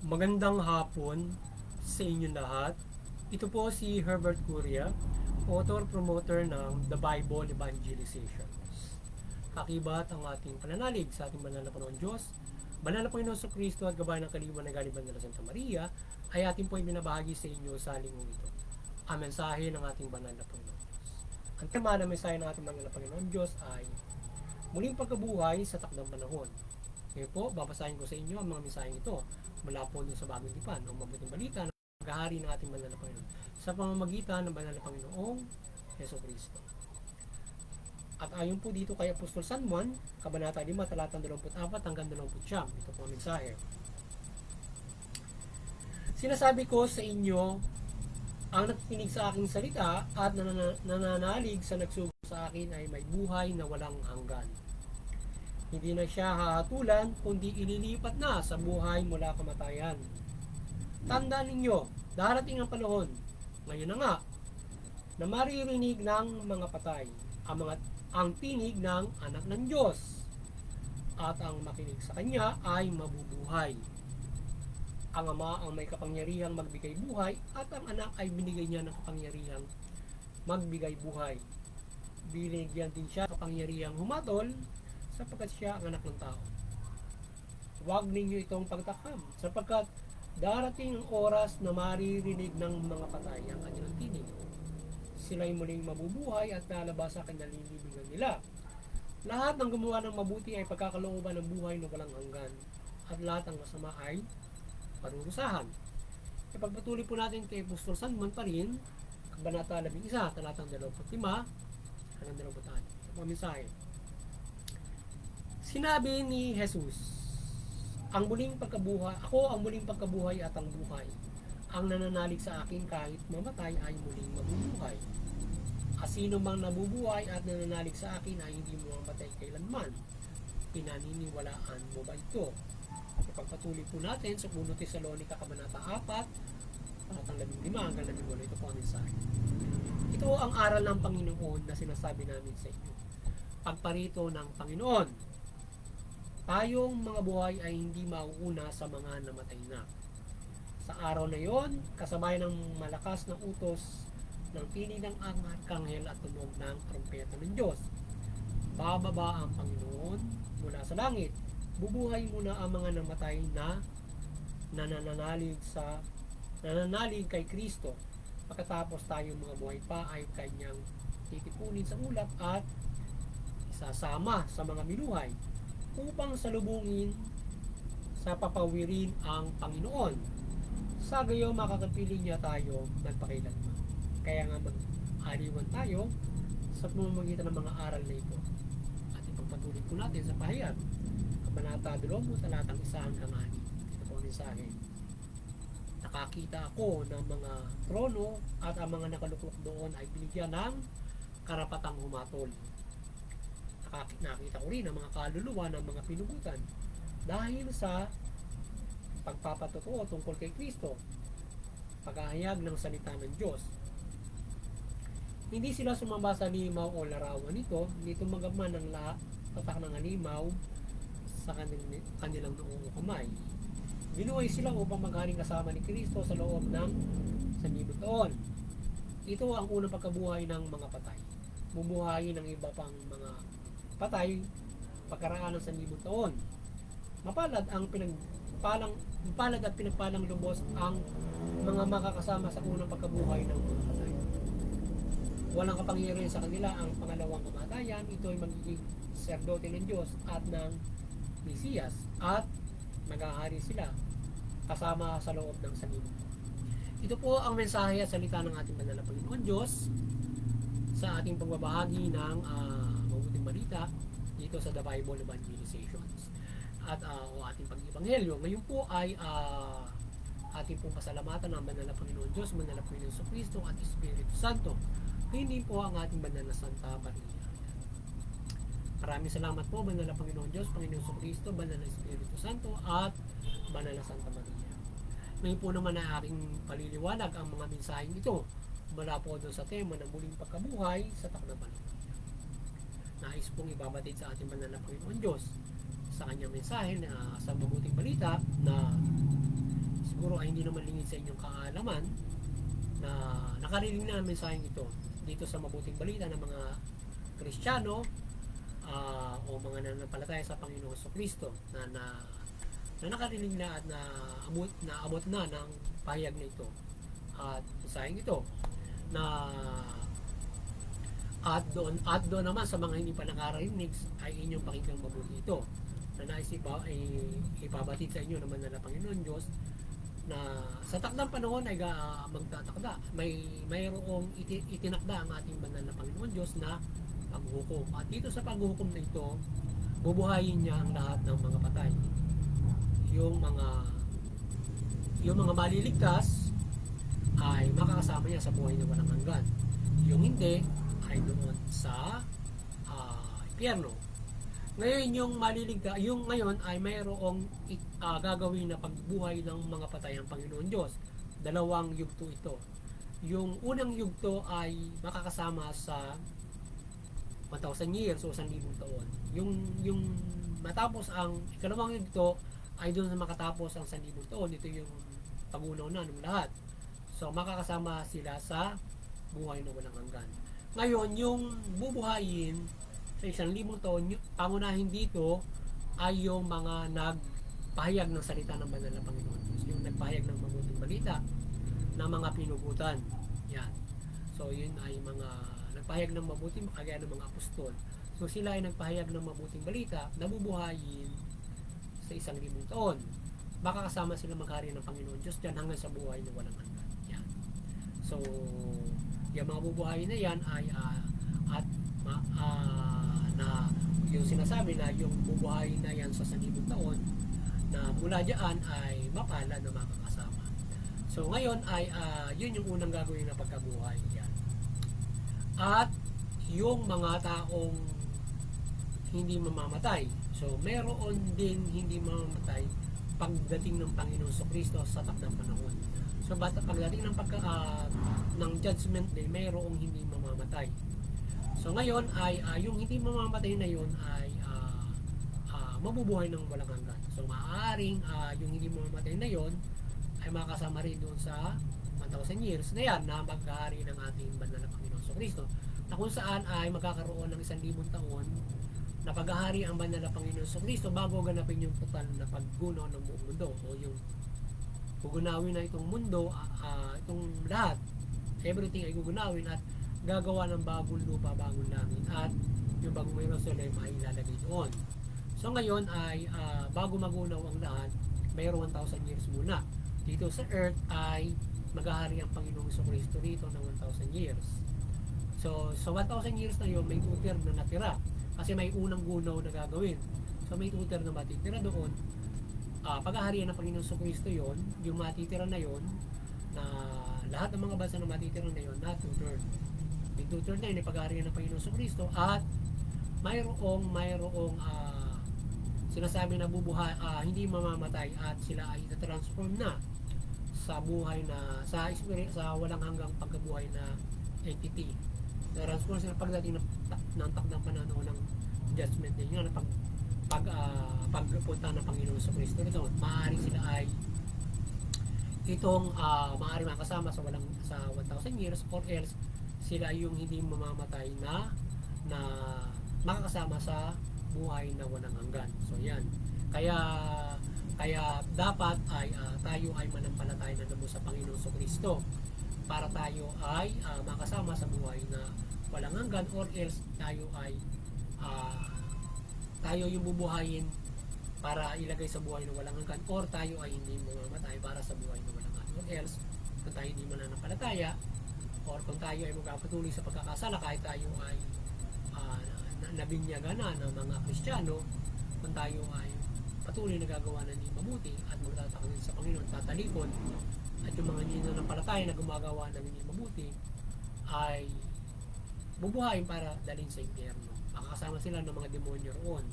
Magandang hapon sa inyo lahat. Ito po si Herbert Curia, author-promoter ng The Bible Evangelizations. Kakibat ang ating pananalig sa ating banal na Panginoon Diyos, banal na Panginoon sa Kristo at gabay ng kaliwan ng galing banal na Santa Maria, ay ating po ibinabahagi sa inyo sa lingkong ito. Ang mensahe ng ating banal na Panginoon Diyos. Ang tema ng mensahe ng ating banal na Panginoon Diyos ay muling pagkabuhay sa takdang panahon. Ngayon po, babasahin ko sa inyo ang mga mensaheng ito mula po doon sa Bagong Tipan o Mabuting Balita ng paghahari ng ating banal na Panginoon sa pamamagitan ng banal na Panginoong Heso Kristo. At ayon po dito kay Apostol San Juan, Kabanata 5, talatang 24 hanggang 29. Ito po ang mensahe. Sinasabi ko sa inyo, ang nakikinig sa aking salita at nananalig sa nagsugo sa akin ay may buhay na walang hanggan. Hindi na siya hahatulan, kundi ililipat na sa buhay mula kamatayan. Tandaan ninyo, darating ang panahon, ngayon na nga, na maririnig ng mga patay ang tinig ng anak ng Diyos, at ang makinig sa kanya ay mabubuhay. Ang ama ang may kapangyarihang magbigay buhay, at ang anak ay binigay niya ng kapangyarihang magbigay buhay. Binigyan din siya kapangyarihang humatol, sapagkat siya ang anak ng tao. Huwag ninyo itong pagtakam, sapagkat darating ang oras na maririnig ng mga patay ang kanilang tinig. Sila'y muling mabubuhay at lalabas sa kinalilibigan nila. Lahat ng gumawa ng mabuti ay pagkakalooban ng buhay na walang hanggan, at lahat ng masama ay parurusahan. Ipagpatuloy po natin kay Apostol San Juan pa rin, Kabanata 11, talatang 25 hanggang 26. Ito ang mensahe. Sinabi ni Jesus, ang muling pagkabuhay, ako ang muling pagkabuhay at ang buhay. Ang nananalig sa akin kahit mamatay ay muling mabubuhay. Sino mang nabubuhay at nananalig sa akin ay hindi mo mamatay kailanman. Pinaniniwalaan mo ba ito? Ipagpatuloy po natin sa 1 Tesalonica Kabanata 4, talatang 15 hanggang 18. Ito po ang mensahe. Ito ang aral ng Panginoon na sinasabi namin sa inyo. Pagparito ng Panginoon. Tayong mga buhay ay hindi mauuna sa mga namatay na. Sa araw na yon, kasabay ng malakas na utos ng tinig ng arkanghel at tunog ng trompeta ng Diyos. Bababa ang Panginoon mula sa langit. Bubuhay muna ang mga namatay na nananalig kay Kristo. Pagkatapos tayong mga buhay pa ay kanyang titipunin sa ulap at isasama sa mga binuhay upang salubungin sa papawirin ang Panginoon. Sa gayon makakapiling niya tayo nagpakailanman. Kaya nga mag-aliwan tayo sa pamamagitan ng mga aral na ito. At ipagpatuloy po natin sa pahayag. Kabanata 20, talatang 1 hanggang 6. Ito po ang mensahe. Nakakita ako ng mga trono at ang mga nakalukok doon ay binigyan ng karapatang humatol. Nakita ko rin ang mga kaluluwa ng mga pinugutan dahil sa pagpapatotoo tungkol kay Kristo, paghahayag ng salita ng Diyos. Hindi sila sumamba sa limaw o larawan nito, hindi tumagaman ng tatak ng halimaw sa kanilang noong kamay. Binuhay sila upang magharing kasama ni Kristo sa loob ng 1,000 taon. Ito ang unang pagkabuhay ng mga patay. Bubuhayin ng iba pang mga patay pagkaraan ng 1,000 taon. Mapalad at pinagpalang lubos ang mga makakasama sa unang pagkabuhay ng mga patay. Walang kapangyarihan sa kanila ang pangalawang kamatayan. Ito ay magiging serdote ng Diyos at ng Mesiyas at maghahari sila kasama sa loob ng 1,000 taon. Ito po ang mensahe at salita ng ating banal na Panginoon Diyos sa ating pagbabahagi ng Mabuting Balita dito sa The Bible Evangelizations at o ating pag-ibanghelyo. Ngayon po ay ating pong pasalamatan ng banal na Panginoon Diyos, banal na Panginoon sa Kristo at Espiritu Santo. Hindi po ang ating banal na Santa Maria. Maraming salamat po, banal na Panginoon Diyos, Panginoon sa Kristo, banal na Espiritu Santo at banal na Santa Maria. Ngayon po naman ay aking paliliwanag ang mga mensaheng ito mula po doon sa tema ng muling pagkabuhay sa takdang panahon. Nais pong ibabatid sa ating banal na Panginoon Diyos sa kanyang mensahe na sa Mabuting Balita na siguro ay hindi naman lingid sa inyong kaalaman na nakarinig na ang mensaheng ito dito sa mabuting balita ng mga Kristiyano o mga nananampalataya sa Panginoong Kristo na nakarinig na at naabot na ng pahayag na ito at mensaheng ito na at doon naman sa mga hindi pa nakarinig ay inyong pakinggang mabuti ito na nais ipabatid sa inyo naman na Panginoon Diyos na sa takdang panahon ay magtatakda. Mayroong itinakda ang ating banal na Panginoon Diyos na paghuhukom. At dito sa paghuhukom na ito, bubuhayin niya ang lahat ng mga patay. Yung mga maliligtas ay makakasama niya sa buhay na walang hanggan. Yung hindi ay doon sa impyerno. Ngayon yung maliligtas, yung ngayon ay mayroong gagawin na pagbuhay ng mga patay ng Panginoon Diyos. Dalawang yugto ito. Yung unang yugto ay makakasama sa 1,000 years o 1,000 taon. Yung matapos ang ikalawang yugto ay doon sa makatapos ang 1,000 taon. Ito yung pagunaw na ng lahat. So makakasama sila sa buhay na walang hanggan. Ngayon, yung bubuhayin sa 1,000 taon, pangunahin dito ay yung mga nagpahayag ng salita ng banal na Panginoon Diyos. Yung nagpahayag ng mabuting balita ng mga pinugutan. Yan. So, yun ay mga nagpahayag ng mabuting, kagaya ng mga apostol. So, sila ay nagpahayag ng mabuting balita na bubuhayin sa 1,000 taon. Baka kasama sila maghari ng Panginoon Diyos dyan hanggang sa buhay na walang hanggan. Yan. So, yung mga bubuhayin na yan ay na yung sinasabi na yung bubuhayin na yan sa 1,000 taon na mula dyan ay mapala na makakasama. So ngayon ay yun yung unang gagawin na pagkabuhay yan. At yung mga taong hindi mamamatay. So meron din hindi mamamatay pagdating ng Panginoon Kristo sa takdang panahon. So pagdating ng ng judgment day, mayroong hindi mamamatay. So ngayon ay yung hindi mamamatay na yun ay mabubuhay ng walang hanggan. So maaaring yung hindi mamamatay na yun ay makasama rin doon sa 1,000 years na yan na maghahari ng ating banal na Panginoon Kristo, na kung saan ay magkakaroon ng 1,000 taon na paghahari ang banal na Panginoon Kristo bago ganapin yung total na paggunaw ng buong mundo o yung gugunawin na itong mundo, itong lahat, everything ay gugunawin at gagawa ng bagong lupa, bagong langit at yung bagong Jerusalem ay ilalagay doon. So ngayon ay bago magunaw ang lahat, mayroong 1,000 years muna. Dito sa earth ay maghahari ang Panginoong Kristo rito ng 1,000 years. So 1,000 years na yun, may 2/3 na natira kasi may unang gunaw na gagawin. So may 2/3 na matitira doon. Paghaharian ng Panginoong Kristo yon, yung matitira na yon, na lahat ng mga bansa na matitira na yon, na 2/3. May 2/3 na yun ay paghaharian ng Panginoong Kristo at mayroong sinasabi na hindi mamamatay at sila ay na-transform na sa buhay na sa walang hanggang pagkabuhay na entity. Na-transform sila pagdating ng takdang panahon ng judgment day na pagpunta ng Panginoon sa Kristo nito. Maaari sila ay maaari makasama sa 1,000 years or else sila yung hindi mamamatay na makakasama sa buhay na walang hanggan. So yan. Kaya dapat ay tayo ay manampalataya na naman sa Panginoon Kristo para tayo ay makasama sa buhay na walang hanggan or else tayo yung bubuhayin para ilagay sa buhay na walang hanggan or tayo ay hindi mamamatay para sa buhay na walang hanggan or else kung tayo hindi mananampalataya or kung tayo ay magpapatuloy sa pagkakasala kahit tayo ay nabinyagan na ng mga Kristiyano, kung tayo ay patuloy na gagawa na hindi mabuti at magtatakot sa Panginoon, tatalikod at yung mga hindi nananampalataya na gumagawa ng hindi mabuti ay bubuhayin para dalhin sa impyerno. Makakasama sila ng mga demonyo roon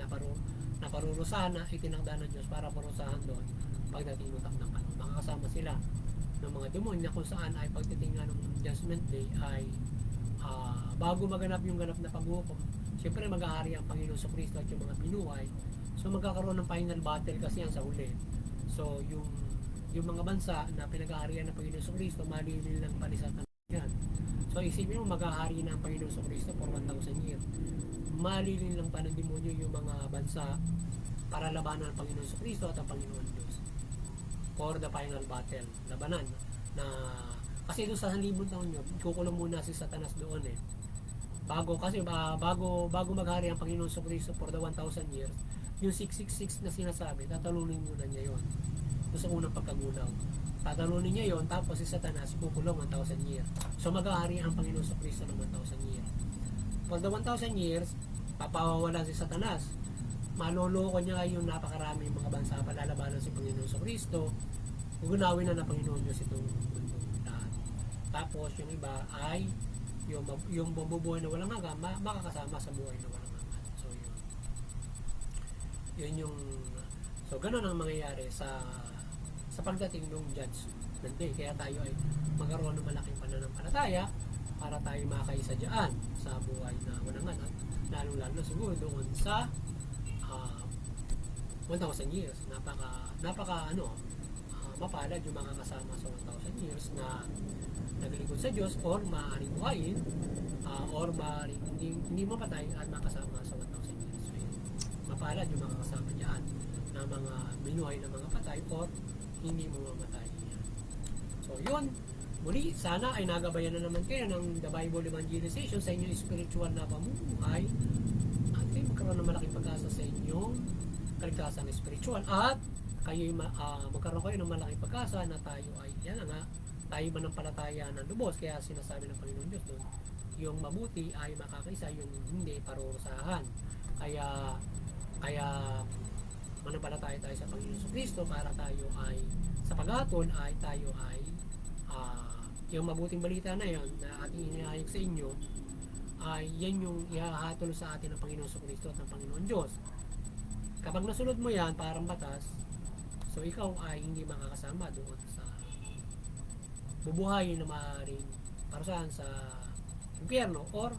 na parurusahan na itinakda ng Diyos para parusahan doon pagdating ng takdang panahon. Makakasama sila ng mga demonyo na kung saan ay pagtitingnan ng judgment day ay bago maganap yung ganap na paghukom, siyempre maghahari ang Panginoon sa Kristo at yung mga binuhay. So magkakaroon ng final battle kasi yan sa huli. So yung yung mga bansa na pinag-aarian ng Panginoon Kristo, malilin lang palisatan yan. So isipin mo, mag-ahari na ang Panginoon Kristo for 1,000 years. Malilin lang pa ng demonyo yung mga bansa para labanan ang Panginoon Kristo at ang Panginoon Diyos for the final battle. Labanan na kasi doon sa 1,000 taon yun, kukulong muna si Satanas doon eh. Bago maghari ang Panginoon Kristo for the 1,000 years, yung 666 na sinasabi, tatalunin muna niya yon. Doon sa unang pagkagulaw. Tatalunin niya yon, tapos si Satanas kukulong 1,000 years. So maghahari ang Panginoon Kristo ng 1,000 years. For the 1,000 years, papawawalan si Satanas. Maloloko niya yung napakaraming mga bansa palalabanan si Panginoon Kristo. Gugunawin na ng Panginoon Diyos itong mundo lahat. Tapos yung iba ay yung bumubuhay na walang hanggan, makakasama sa buhay na walang hanggan. So yun yung ganun ang mangyayari sa pagdating ng judgment day. Kaya tayo ay magkaroon ng malaking pananampalataya para tayo makaisa dyan sa buhay na walang hanggan, lalong-lalo siguro doon sa 1,000 years. Mapalad yung mga kasama sa 1,000 years na naglingkod sa Diyos or maaaring buhayin or maaaring hindi mapatay at makasama sa 1,000 years. So, mapalad yung mga kasama dyan na mga binuhay na mga patay or hindi mo mamatay. So yun, muli sana ay nagabayan na naman kayo ng The Bible Evangelization sa inyong spiritual na pamumuhay at kayo magkaroon ng malaking pag-asa sa inyong kaligtasan spiritual at kayo magkaroon kayo ng malaking pag-asa na tayo ay tayo manampalataya ng lubos. Kaya sinasabi ng Panginoon Diyos doon, yung mabuti ay makakaisa, yung hindi parurusahan. Kaya manampalataya tayo sa Panginoon Kristo para tayo ay sa paghatol ay tayo ay yung mabuting balita na yon na ating inihayag sa inyo ay yan yung ihahatol sa atin ng Panginoon Kristo at ng Panginoon Diyos. Kapag nasunod mo yan parang batas, so ikaw ay hindi makakasama doon sa bubuhayin na maaaring parusahan sa impyerno or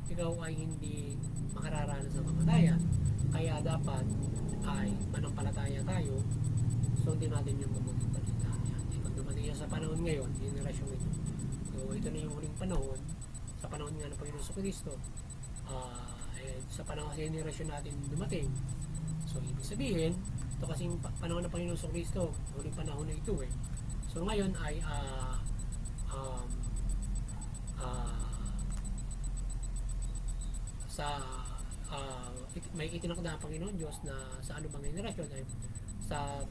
ikaw ay hindi makararanas ng kamatayan. Kaya dapat ay manampalataya tayo, sundin natin yung mabuting balita. Pag dumating yan sa panahon ngayon, generasyon ito. So ito na yung huling panahon, sa panahon nga ng Panginoon Kristo, sa panahon sa generasyon natin dumating. So ibig sabihin, ito kasing panahon ng Panginoon Kristo, huling panahon na ito eh. So ngayon ay may itinakda ang Panginoon Diyos na sa anumang generasyon ay sa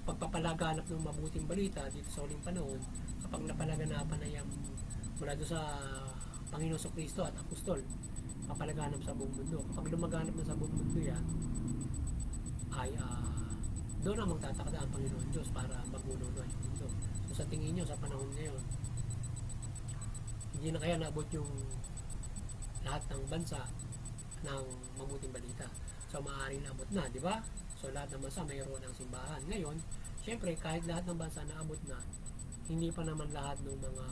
pagpapalaganap ng mabuting balita dito sa huling panahon, kapag napalaganapan na yung mula doon sa Panginoon Kristo at Apostol, papalaganap sa buong mundo. Kapag lumaganap na sa buong mundo yan, ay doon na magtatakda ang Panginoon Diyos para magulo na yung mundo. So sa tingin nyo, sa panahon ngayon, hindi na kaya naabot yung lahat ng bansa ng mabuting balita. So maaaring naabot na, di ba? So lahat ng bansa mayroon ng simbahan. Ngayon, syempre kahit lahat ng bansa naabot na, hindi pa naman lahat ng mga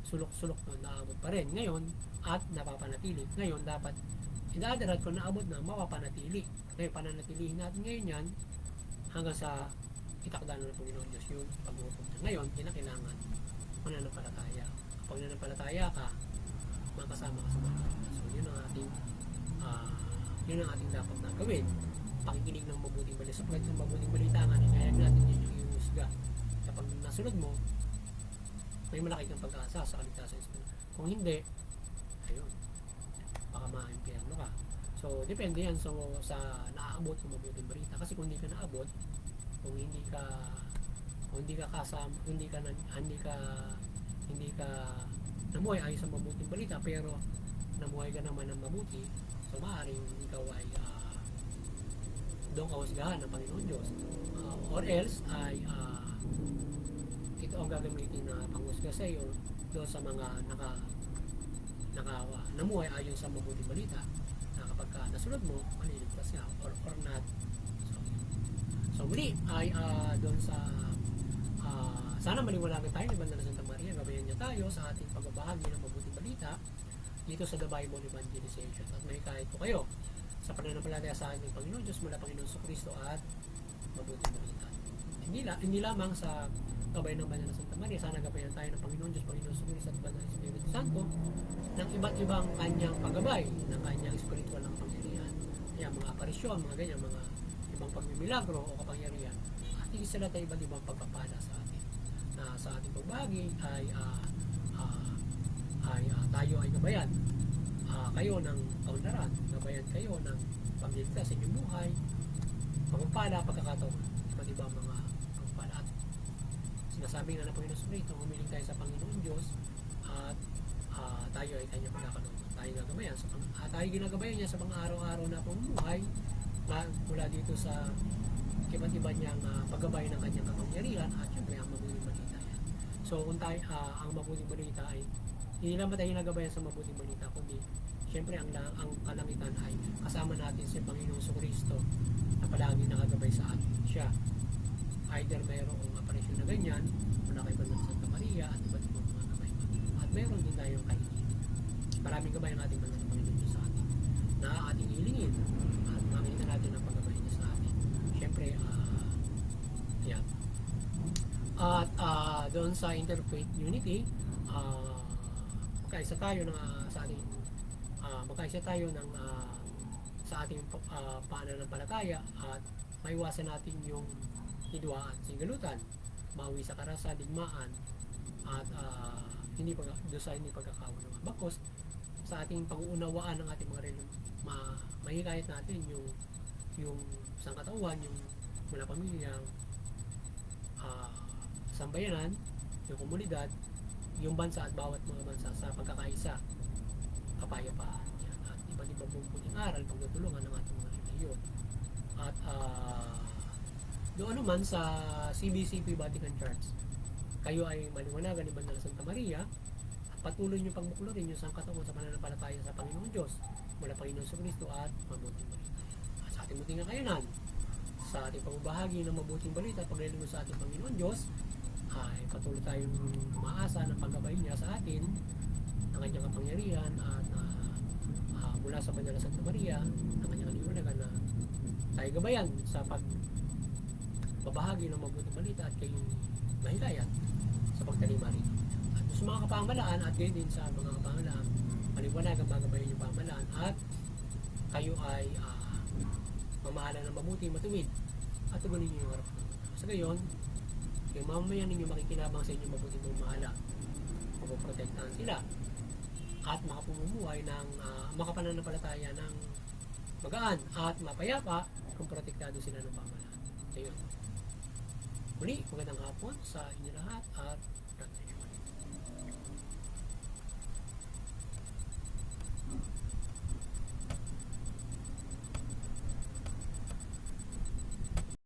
sulok-sulok na naabot pa rin ngayon at napapanatili. Ngayon dapat idadarat ko naabot na mapapanatili. Kaya pananatilihin natin ngayon yan hanggang sa itakda ng Panginoon Diyos yung pag-uupo niya. Ngayon, kinakailangan mananampalataya. Kapag nananampalataya ka, makasama ka sa mga. So yun ang ating dapat na gawin. Pakikinig ng mabuting balita. Sa pagkat ng mabuting balita nga, inayag natin yun yung iusga. Kapag nasunod mo, may malaki kang pag-asa sa kaligtasan. Kung hindi, ayun, baka ma-impyerno ka. So depende yan sa naaabot ng mabuting balita. Kasi kung hindi ka naabot, kung hindi ka namuhay ayon sa mabuting balita, pero namuhay ka naman ng mabuti, so maaaring ikaw ay doon kahusgahan ng Panginoon Diyos, or else ay ito ang gagamitin na panghusga sa iyo doon sa mga namuhay ayon sa mabuting balita, na kapag nasunod mo, maliligtas ka or not. So muli ay doon sa sana maliwanagan tayo ni Banda na Santa Maria, gabayan niya tayo sa ating pagbabahagi ng mabuting balita dito sa The Bible Evangelization. At may kahit po kayo sa pananampalataya sa ating Panginoon Diyos mula Panginoon Kristo at mabuting balita. hindi lamang sa gabayan ng Banal na Santa Maria, sana gabayan tayo ng Panginoon Diyos, Panginoon Jesucristo at Banal na Espiritu Santo ng iba't ibang kanyang paggabay, ng kanyang spiritual ng kapangyarihan. Kaya mga aparisyon, mga ganyan, mga ibang pagmimilagro o kapangyarihan, at higit sa lahat ay iba't ibang pagpapala sa atin. Na sa ating pagbahagi tayo ay gabayan kayo ng kaunlaran, gabayan kayo ng pagligtas sa inyong buhay, pagpapala, pagkakataon, iba't ibang mga pagpapala. At sinasabi nga ng Panginoon Jesucristo, humiling tayo sa Panginoon Diyos at tayo ay kanyang pagkakaloob. Tayo gagabayan tayo ginagabayan niya sa mga araw-araw na pamumuhay mula dito sa iba't iba niyang paggabay ng kanyang kapangyarihan at syempre ang mabuting balita yan. So kung tayo, ang mabuting balita ay hindi naman tayo nagabayan sa mabuting balita, kundi syempre ang kalangitan ay kasama natin si Panginoong Jesucristo na palagi nakagabay sa atin. Siya either mayroong aparisyon na ganyan mula kay Banal na Santa Maria at iba't ibang mga gabay pa, at mayroon din tayong kahilin. Maraming gabay ang ating Banal na Panginoon Diyos sa atin na ating hilingin at makita natin ang paggabay niya sa atin. Syempre yan. At doon sa Interfaith Unity, magkaisa tayo ng sa ating pananampalataya at maiwasan natin yung hidwaan, sigalutan, mawi sa karasan, digmaan at hindi pagkakaunawaan. Bakos sa ating pag-uunawaan ng ating mga mahikayat natin yung sangkatauhan, yung mula pamilyang sambayanan, yung komunidad, yung bansa at bawat mga bansa sa pagkakaisa, kapayapaan yan, at iba't ibang puting aral, pagtutulungan ng ating mga reliyon. At doon naman sa CBCP Vatican Church, kayo ay maliwanagan ni Banal na Santa Maria at patuloy nyo pagmuklurin yung sangkatauhan sa pananampalataya sa Panginoong Diyos mula Panginoon Jesucristo at mabuting balita. At sa ating muting kakayanan, sa ating pagbabahagi ng mabuting balita at paglilingkod sa ating Panginoon Diyos, ay patuloy tayong umaasa ng paggabay niya sa atin ng kanyang kapangyarihan at mula sa Banal na Santa Maria ng kanyang kaliwanagan na tayo gabayan sa pagbabahagi ng mabuting balita at kayong mahikayat sa pagtalima rito. At sa mga kapamalaan at gayon din sa mga kapamalaan, maliwanagan magabayan yung pamalaan at kayo ay mamahalan ng mabuti, matuwid at tugunin niyo yung harap. Sa gayon, yung mamamayan ninyo makikinabang sa inyong mabuting pamamahala, mapoprotektahan sila at makapumumuhay ng makapananampalataya ng magaan at mapayapa kung protektado sila ng pamahalaan. Ayun. Muli, magandang hapon sa inyo lahat at God bless.